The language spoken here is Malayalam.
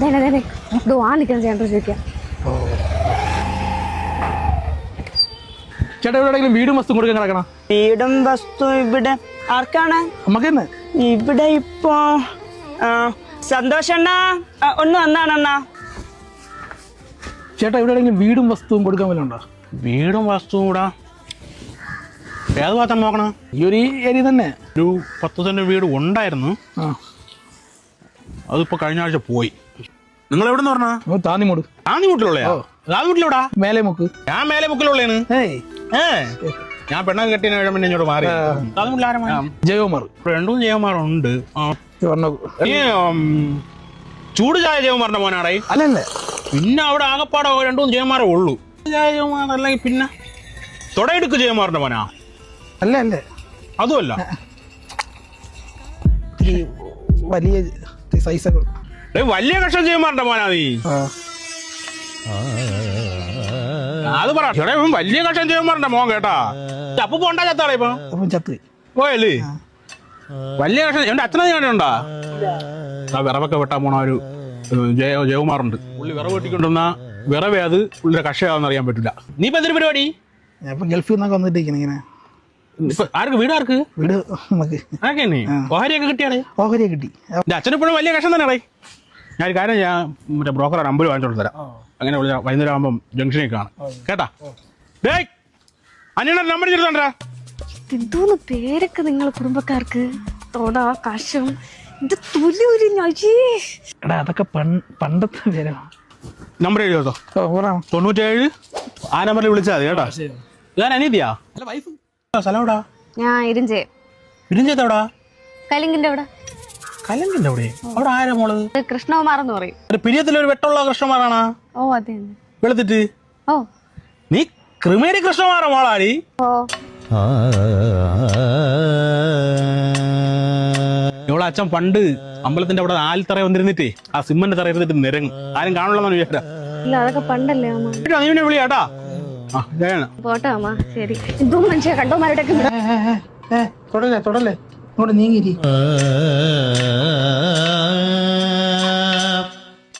ചേട്ടൻ ചോദിക്കാം. ചേട്ടാ എവിടെയെങ്കിലും വീടും വസ്തു കൊടുക്കാൻ കിടക്കണം. വീടും വസ്തു ഇവിടെ ആർക്കാണ്? നമുക്ക് തന്നെ. ഇവിടെ ഇപ്പോ സന്തോഷണ്ണ ഒന്ന് വന്നാണണ്ണ. ചേട്ടാ എവിടെയെങ്കിലും വീടും വസ്തുവും കൊടുക്കാൻ വല്ല ഉണ്ടോ? വീടും വസ്തുവും കൂടാ ഏത് ഭാഗത്താണ് നോക്കണം? ഈ ഒരു ഏരിയ തന്നെ. ഒരു 10 സെന്റ് വീട് ഉണ്ടായിരുന്നു, അതിപ്പോ കഴിഞ്ഞ ആഴ്ച പോയി. നിങ്ങൾ എവിടെ നിന്ന് പറഞ്ഞാ? താന്നിമൂട്. താന്നിമുട്ടിലുള്ള താന്നിമുട്ടിലൂടാ? മേലെ മുക്ക്. ഞാൻ മേലെ മുക്കിലുള്ളേന്ന്. ഞാൻ പെണ്ണൊക്കെ കെട്ടിയ പിന്നെ ഇങ്ങോട്ട് മാറി. ജയകുമാർ. 2 ജയകുമാറുണ്ട്. ചൂട് ചായ ജയകുമാറിന്റെ മോനാടേ? അല്ലല്ലേ. പിന്നെ അവിടെ ആകപ്പാടെ 2 ജയകുമാരേ ഉള്ളൂ. ജയകുമാർ അല്ലെങ്കിൽ പിന്നെ തൊടയെടുക്ക് ജയകുമാറിന്റെ മോനാ? അല്ല അല്ലേ, അതുമല്ല. വലിയ സൈസൊക്കെ വലിയ കഷ്ടം ജയകുമാറിന്റെ മോനാ നീ? അത് പറ. വലിയ കഷ്ടം ജയകുമാറിന്റെ മോൻ കേട്ടാ. അപ്പൊ പോണ്ടാ ചത്താളെ ഇപ്പൊ? ചത്ത് പോയല്ലേ? വലിയ കഷ്ടം. എന്റെ അച്ഛനെ കണ്ടിട്ടുണ്ടാ? വിറവൊക്കെ വെട്ടാൻ പോണ ഒരു ജയകുമാറുണ്ട്. പുള്ളി വിറവ് വെട്ടിക്കൊണ്ടിരുന്ന വിറവേ അത് പുള്ളിയുടെ കക്ഷയാണെന്ന് അറിയാൻ പറ്റില്ല. നീ ഇപ്പൊ എന്തൊരു പരിപാടി? ഞാൻ ഗൾഫിൽ നിന്നൊക്കെ വന്നിട്ടിരിക്കണ ഇങ്ങനെ. ആർക്ക് വീട്? ആർക്ക് വീട്? നമുക്ക് ആക്കെ ഓഹരിയൊക്കെ കിട്ടിയാടേ? ഓഹരിയെ കിട്ടി. എന്റെ അച്ഛനിപ്പോഴും വലിയ കഷ്ടം തന്നെ. ഞാനൊരു കാര്യം, ഞാൻ മറ്റേ ബ്രോക്കറാണ്, 50 വാങ്ങിച്ചോണ്ട് തരാം. അങ്ങനെ വൈകുന്നേരം ആകുമ്പം ജംഗ്ഷനിൽ കാണാം കേട്ടാ. അനിയനെ നമ്പർ ചെറുതാണ്ടാ. എന്തോന്ന് പേരൊക്കെ നിങ്ങളെ കുടുംബക്കാർക്ക്? തോടാ കഷം എന്റെ തൊലി ഒരു എടാ അതൊക്കെ പണ്ടത്തെ പേരാ. നമ്പർ എഴുതി കേട്ടോ. 97 ആ നമ്പറിൽ വിളിച്ചാൽ മതി കേട്ടോ. ഞാൻ അനീതിയാ? സ്ഥലം എവിടാ? ഞാൻ ഇരിഞ്ചേ. ഇരിഞ്ചേത്ത് എവിടാ? കലിങ്കിന്റെ അവിടെ. കലങ്കിന്റെ അവിടെ? അവിടെ ആരാ മോള്? കൃഷ്ണകുമാറെന്ന് പറയും. പിരിയത്തിലൊരു വെട്ടമുള്ള കൃഷ്ണമാരാണാ? ഓ അതെ. വെളുത്തിട്ട്? ഓ നീ ക്രിമേരി കൃഷ്ണമാരാ മോളാടി? ഓ ഇവളെ അച്ഛൻ പണ്ട് അമ്പലത്തിന്റെ അവിടെ ആൽത്തറ വന്നിരുന്നിട്ടേ ആ സിമ്മന്റെ തറ ഇരുന്നിട്ട് നിരങ്ങും. ആരും കാണുള്ളൂ വിചാരിച്ചാ. ഇല്ല അതൊക്കെ പണ്ടല്ലേ അമ്മ. നീ പിന്നെ വിളിയാട്ടാ. പോട്ടെ അമ്മ. ശരി. എന്തോ മനുഷ്യ കണ്ടോ മാരുടെ തൊടല്ലേ ഇങ്ങോട്ട് നീങ്ങിരി.